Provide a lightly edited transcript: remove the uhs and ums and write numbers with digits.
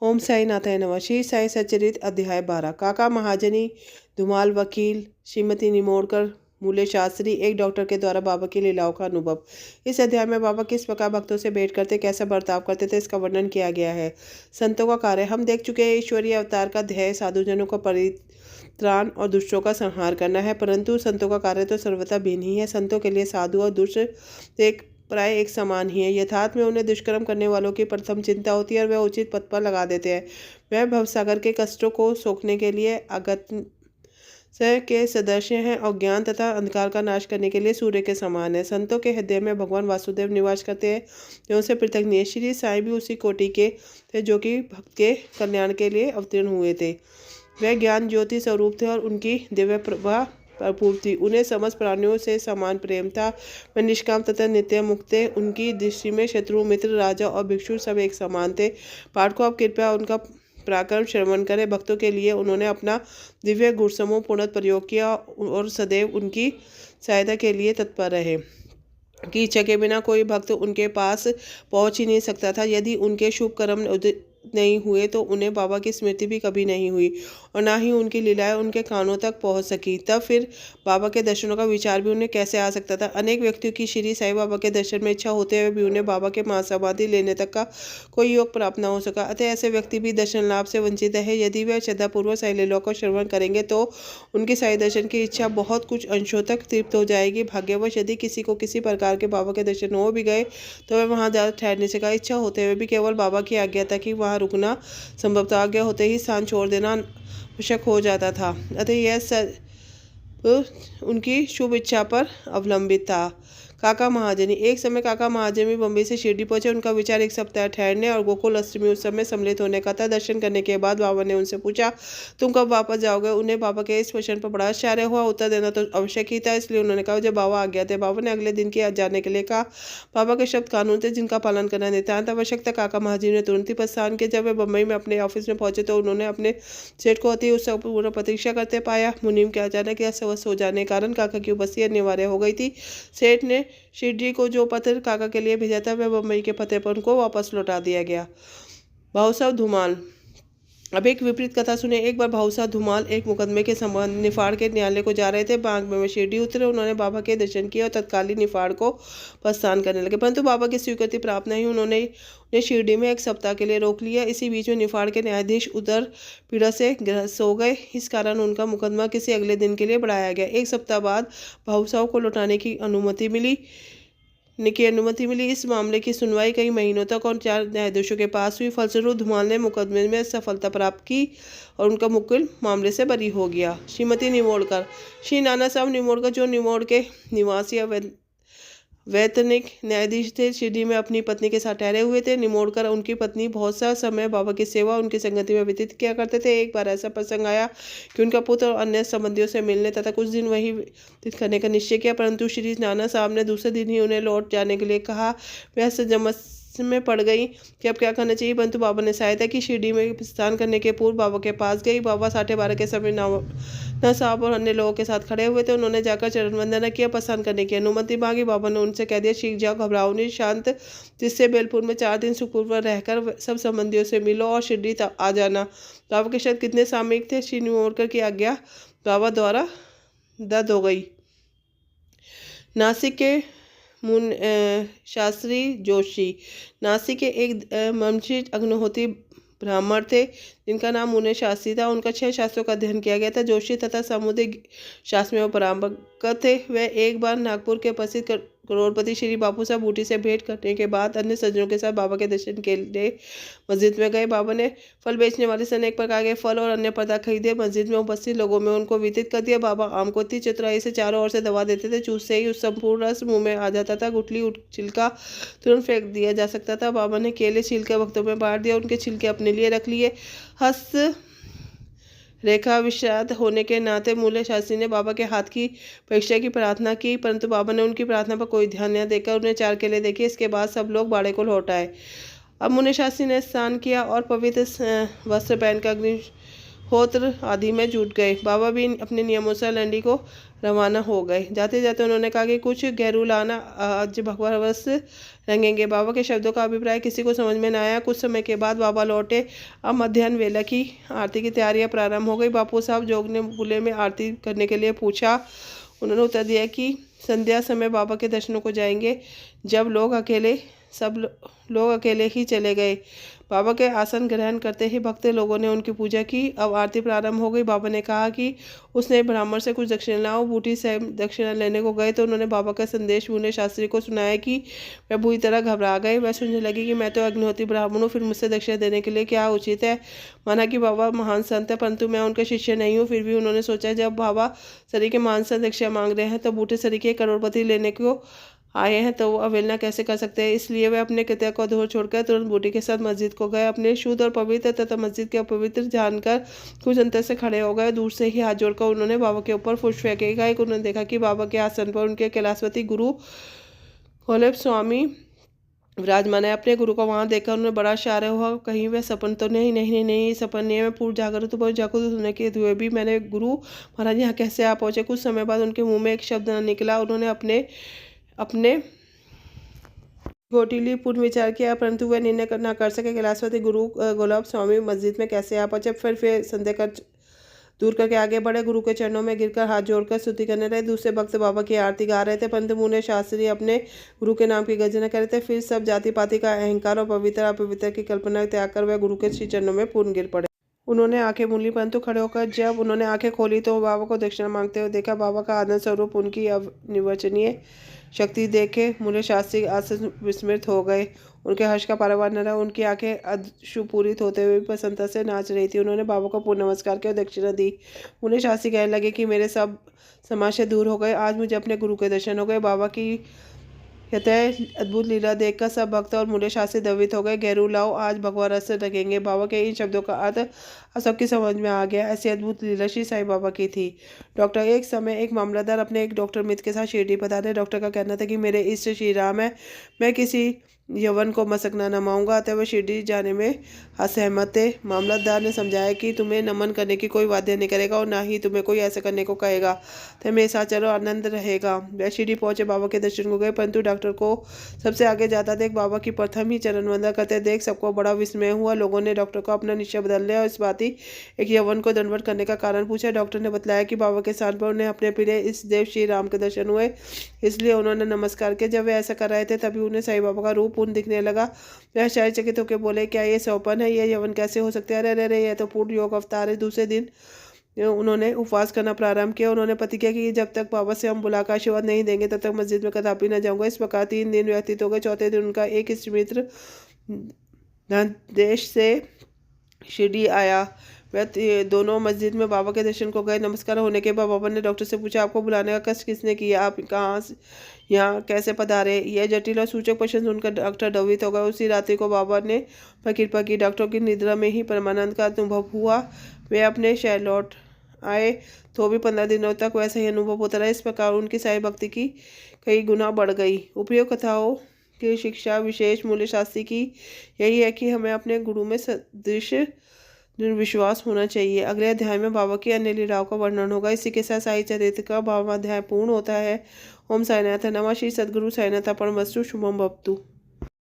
ओम साई नाथाय नमः। श्री साई सच्चरित अध्याय 12। काका महाजनी, धुमाल वकील, श्रीमती निमोड़कर, मूल्य शास्त्री, एक डॉक्टर के द्वारा बाबा की लीलाओं का अनुभव। इस अध्याय में बाबा किस प्रकार भक्तों से भेंट करते, कैसा बर्ताव करते थे, इसका वर्णन किया गया है। संतों का कार्य हम देख चुके हैं। ईश्वरीय अवतार का ध्येय साधुजनों का परित्राण और दुष्टों का संहार करना है, परंतु संतों का कार्य तो सर्वथा भिन्न ही है। संतों के लिए साधु और दुष्ट प्राय एक समान ही है। यथार्थ में उन्हें दुष्कर्म करने वालों की प्रथम चिंता होती है और वह उचित पथ पर लगा देते हैं। वह भवसागर के कष्टों को सोखने के लिए अगत्य के सदस्य हैं और ज्ञान तथा अंधकार का नाश करने के लिए सूर्य के समान है। संतों के हृदय में भगवान वासुदेव निवास करते हैं, जो उनसे पृथक नहीं है। श्री साईं भी उसी कोटि के थे जो कि भक्त के कल्याण के लिए अवतीर्ण हुए थे। वह ज्ञान ज्योति स्वरूप थे और उनकी दिव्य प्रभा भरपूर थी। उन्हें समस्त प्राणियों से समान प्रेम था। वह निष्काम तथा नित्य मुक्त थे। उनकी दृष्टि में शत्रु, मित्र, राजा और भिक्षु सब एक समान थे। पाठ को आप कृपया उनका पराक्रम श्रवण करें। भक्तों के लिए उन्होंने अपना दिव्य गुणसमूह पूर्ण प्रयोग किया और सदैव उनकी सहायता के लिए तत्पर रहे। की इच्छा के बिना कोई भक्त उनके पास पहुंच ही नहीं सकता था। यदि उनके शुभ कर्म नहीं हुए तो उन्हें बाबा की स्मृति भी कभी नहीं हुई और ना ही उनकी लीलाएं उनके कानों तक पहुंच सकी। तब फिर बाबा के दर्शनों का विचार भी उन्हें कैसे आ सकता था। अनेक व्यक्तियों की श्री साईं बाबा के दर्शन में इच्छा होते हुए भी उन्हें बाबा के महासमाधि लेने तक का कोई योग प्राप्त न हो सका। अतः ऐसे व्यक्ति भी दर्शन लाभ से वंचित है। यदि वह श्रद्धापूर्वक साईं लीलाओं का श्रवण करेंगे तो उनकी साईं दर्शन की इच्छा बहुत कुछ अंशों तक तृप्त हो जाएगी। भाग्यवश यदि किसी को किसी प्रकार के बाबा के दर्शन हो भी गए तो वह वहाँ ज़्यादा ठहर नहीं सका। इच्छा होते हुए भी केवल बाबा की आज्ञा तक ही वहाँ रुकना संभवतः आज्ञा होते ही स्थान छोड़ देना आवश्यक हो जाता था। अतः यह उनकी शुभ इच्छा पर अवलंबित था। काका महाजनी। एक समय काका महाजनी बम्बई से शिरडी पहुंचे। उनका विचार एक सप्ताह ठहरने और गोकुल अष्टमी उत्सव में सम्मिलित होने का था। दर्शन करने के बाद बाबा ने उनसे पूछा, तुम कब वापस जाओगे? उन्हें बाबा के इस प्रश्न पर बड़ा आश्चर्य हुआ। उत्तर देना तो आवश्यक ही था, इसलिए उन्होंने कहा जब बाबा आ गया थे। बाबा ने अगले दिन की जाने के लिए कहा। बाबा के शब्द कानून थे जिनका पालन करना नितांत आवश्यक था। काका महाजनी ने तुरंत ही प्रस्थान किया। जब वे बम्बई में अपने ऑफिस में पहुंचे तो उन्होंने अपने सेठ को अति उत्सव पूर्व प्रतीक्षा करते पाया। मुनीम के अचानक अस्वस्थ हो जाने के कारण काका की उपस्थिति अनिवार्य हो गई थी। सेठ ने शिरडी को जो पत्र काका के लिए भेजा था वह बम्बई के पते पर उनको वापस लौटा दिया गया। भाऊसाहब धूमाल। अब एक विपरीत कथा सुने। एक बार भाऊसाहब धूमाल एक मुकदमे के संबंध निफाड़ के न्यायालय को जा रहे थे। बैंक में शिरडी उतरे। उन्होंने बाबा के दर्शन किए और तत्कालीन निफाड़ को प्रस्थान करने लगे, परंतु बाबा की स्वीकृति प्राप्त नहीं। उन्होंने शिरडी में एक सप्ताह के लिए रोक लिया। इसी बीच में निफाड़ के न्यायाधीश उधर पीड़ा से ग्रस्त हो गए। इस कारण उनका मुकदमा किसी अगले दिन के लिए बढ़ाया गया। एक सप्ताह बाद भाऊसाहब को लौटाने की अनुमति मिली। इस मामले की सुनवाई कई महीनों तक और 4 न्यायाधीशों के पास हुई। फलस्वरूप धुमाल ने मुकदमे में सफलता प्राप्त की और उनका मुकिल मामले से बरी हो गया। श्रीमती निमोड़कर। श्री नाना साहब निमोड़कर जो निमोड़ के निवासी वैतनिक न्यायाधीश थे, शिरडी में अपनी पत्नी के साथ ठहरे हुए थे। निमोड़कर उनकी पत्नी बहुत सा समय बाबा की सेवा उनकी संगति में व्यतीत किया करते थे। एक बार ऐसा प्रसंग आया कि उनका पुत्र और अन्य संबंधियों से मिलने तथा कुछ दिन वहीं व्यतीत करने का निश्चय किया, परंतु श्री नाना साहब ने दूसरे दिन ही उन्हें लौट जाने के लिए कहा। वह सजमस में पड़ गई कि अब क्या करना चाहिए, परंतु बाबा ने सहायता की। शिरडी में प्रस्थान करने के पूर्व बाबा के पास गई। बाबा 12:30 के समय नाना साहब और अन्य लोगों के साथ खड़े हुए थे। उन्होंने जाकर चरण वंदना किया, प्रस्थान करने की अनुमति मांगी। बाबा ने उनसे कह दिया, सीख जाओ, घबराओ नहीं, शांत जिससे बेलपुर में 4 दिन सुखपूर्वक रहकर सब संबंधियों से मिलो और शिरडी आ जाना। बाबा के शब्द कितने सामयिक थे। श्री निमोड़कर की आज्ञा बाबा द्वारा रद्द हो गई। नासिक के शास्त्री जोशी। नासिक के एक मंशी अग्निहोत्री ब्राह्मण थे जिनका नाम मुने शास्त्री था। उनका 6 शास्त्रों का अध्ययन किया गया था। जोशी तथा सामुदायिक शास्त्र में पारंगत थे। वह एक बार नागपुर के प्रसिद्ध करोड़पति श्री बापू साहब बूटी से भेंट करने के बाद अन्य सज्जनों के साथ बाबा के दर्शन के लिए मस्जिद में गए। बाबा ने फल बेचने वाले से अनेक प्रकार के फल और अन्य पदार्थ खरीदे। मस्जिद में उपस्थित लोगों में उनको वितरित कर दिया। बाबा आम को इतनी चतुराई से चारों ओर से दबा देते थे, चूसते ही उस संपूर्ण रस मुंह में आ जाता था। गुठली छिलका तुरंत फेंक दिया जा सकता था। बाबा ने केले छिलके भक्तों में बांट दिया, उनके छिलके अपने लिए रख लिए। हस्त रेखा विषाद होने के नाते मूल्य शास्त्री ने बाबा के हाथ की परीक्षा की प्रार्थना की, परंतु बाबा ने उनकी प्रार्थना पर कोई ध्यान न देकर उन्हें 4 केले देखे। इसके बाद सब लोग बाड़े को लौट आए। अब मुनि शास्त्री ने स्नान किया और पवित्र वस्त्र पहनकर अग्निहोत्र आदि में जुट गए। बाबा भी अपने नियमों से लंडी को रवाना हो गए। जाते जाते उन्होंने कहा कि कुछ गहरू लाना, आज भगवान वस्त्र रंगेंगे। बाबा के शब्दों का अभिप्राय किसी को समझ में न आया। कुछ समय के बाद बाबा लौटे। अब मध्याह्न वेला की आरती की तैयारियां प्रारंभ हो गई। बापू साहब जोग ने बुले में आरती करने के लिए पूछा। उन्होंने उत्तर दिया कि संध्या समय बाबा के दर्शनों को जाएंगे। जब लोग अकेले ही चले गए। बाबा के आसन ग्रहण करते ही भक्त लोगों ने उनकी पूजा की। अब आरती प्रारंभ हो गई। बाबा ने कहा कि उसने ब्राह्मण से कुछ दक्षिणा लाओ। बूटी साहब दक्षिणा लेने को गए तो उन्होंने बाबा का संदेश मूल्य शास्त्री को सुनाया कि वह बुरी तरह घबरा गए। वह सोचने लगी कि मैं तो अग्निहोत्री ब्राह्मण हूँ, फिर मुझसे दक्षिणा देने के लिए क्या उचित है। माना कि बाबा महान संत है, परंतु मैं उनके शिष्य नहीं हूँ। फिर भी उन्होंने सोचा जब बाबा सरी के महान संत दक्षिणा मांग रहे हैं तो बूटे सरी के करोड़पति लेने को आए हैं तो वो अवहेलना कैसे कर सकते हैं। इसलिए वे अपने कृत्य को अधूरा छोड़कर तुरंत बूटी के साथ मस्जिद को गए। अपने शुद्ध और पवित्र तथा मस्जिद के अपवित्र जानकर कुछ अंतर से खड़े हो गए। दूर से ही हाथ जोड़कर उन्होंने बाबा के ऊपर पुष्प फेंकेगा। एक उन्होंने देखा कि बाबा के आसन पर उनके कैलाशपति गुरु खोलेब स्वामी विराजमान है। अपने गुरु को वहां देखकर उन्होंने बड़ा आश्चर्य हुआ। कहीं वह सपन तो नहीं सपन नहीं है। मैं पूर्ण जागरूक होने के हुए भी मैंने गुरु महाराज यहाँ कैसे आ पहुंचे। कुछ समय बाद उनके मुंह में एक शब्द न निकला। उन्होंने अपने गोटीली पूर्ण विचार किया, परंतु वह निर्णय न कर सके। कैलाशपति गुरु गोलाब स्वामी मस्जिद में कैसे आ पहुंचे। फिर संदेह कर दूर करके आगे बढ़े। गुरु के चरणों में गिरकर हाथ जोड़कर स्तुति करने लगे। दूसरे भक्त बाबा की आरती गा रहे थे, परंतु मूल्य शास्त्री अपने गुरु के नाम की गर्जना कर रहे थे। फिर सब जाति पाति का अहंकार और पवित्र अपवित्र की कल्पना त्याग कर वह गुरु के श्री चरणों में पूर्ण गिर पड़े। उन्होंने आंखें मूली, परंतु खड़े होकर जब उन्होंने आंखें खोली तो बाबा को दक्षिणा मांगते हुए देखा। बाबा का आनंद स्वरूप उनकी अनिर्वचनीय शक्ति देखे मूल्य शास्त्री आज विस्मृत हो गए। उनके हर्ष का पारावार न रहा। उनकी आंखें अश्रुपूरित होते हुए प्रसन्नता से नाच रही थी। उन्होंने बाबा को पूर्ण नमस्कार किया और दक्षिणा दी। मूल्य शास्त्री कहने लगे कि मेरे सब समस्या दूर हो गए। आज मुझे अपने गुरु के दर्शन हो गए। बाबा की यतः अद्भुत लीला देखकर सब भक्त और मूल्य शास्त्री द्रवित हो गए। गैरू लाओ, आज भगवान रस से लगेंगे। बाबा के इन शब्दों का अर्थ सबकी समझ में आ गया। ऐसी अद्भुत लीला श्री साईं बाबा की थी। डॉक्टर एक समय एक मामलादार अपने एक डॉक्टर मित्र के साथ शिरडी पधारे। डॉक्टर का कहना था कि मेरे इष्ट श्री राम है, मैं किसी यवन को मसकना नमाऊंगा, अतः वह शिरडी जाने में असहमत थे। मामलतदार ने समझाया कि तुम्हें नमन करने की कोई बाध्य नहीं करेगा और ना ही तुम्हें कोई ऐसा करने को कहेगा। तो मेरे साथ चलो, आनंद रहेगा। वह शिरडी पहुंचे, बाबा के दर्शन को गए, परंतु डॉक्टर को सबसे आगे जाता देख बाबा की प्रथम ही चरण वंदना करते देख सबको बड़ा विस्मय हुआ। लोगों ने डॉक्टर को अपना निश्चय बदल लिया और इस बात ही एक यवन को दंडवत करने का कारण पूछा। डॉक्टर ने बतलाया कि बाबा के स्थान पर उन्हें अपने प्रिय इस देव श्री राम के दर्शन हुए, इसलिए उन्होंने नमस्कार किया। जब वे ऐसा कर रहे थे तभी उन्हें साईं बाबा का रूप पूर्ण दिखने लगा। वह आश्चर्यचकित होकर बोले, क्या ये सौपन है? यह यवन कैसे हो सकते हैं? अरे अरे, यह तो पूर्ण योग अवतार है। दूसरे दिन उन्होंने उपवास करना प्रारंभ किया। उन्होंने प्रतिज्ञा की जब तक बाबा से हम बुला का आशीर्वाद नहीं देंगे तब तक मस्जिद में कदापि न जाऊंगा। इस प्रकार 3 दिन व्यतीत हो गए। चौथे दिन उनका एक इष्ट मित्र देश से शिरडी आया। वह दोनों मस्जिद में बाबा के दर्शन को गए। नमस्कार होने के बाद बाबा ने डॉक्टर से पूछा, आपको बुलाने का कष्ट किसने किया? आप कहाँ यहाँ कैसे पधारे? यह जटिल और सूचक प्रश्न सुनकर डॉक्टर द्रवित हो गए। उसी रात्रि को बाबा ने पर कृपा की। डॉक्टर की निद्रा में ही परमानंद का अनुभव हुआ। वे अपने शहर लौट आए तो भी 15 दिनों तक वैसा ही अनुभव होता रहा। इस प्रकार उनकी साई भक्ति की कई गुना बढ़ गई। उपयोग कथाओं की शिक्षा विशेष मूल्य शास्त्री की यही है कि हमें अपने गुरु में सदृश विश्वास होना चाहिए। अगले अध्याय में बाबा की अन्य लीलाओं का वर्णन होगा। इसी के साथ साई चरित्र का 12वां अध्याय पूर्ण होता है। ओम साईनाथ नमः। श्री सद्गुरु साईनाथ अर्पणमस्तु। शुभम भवतु।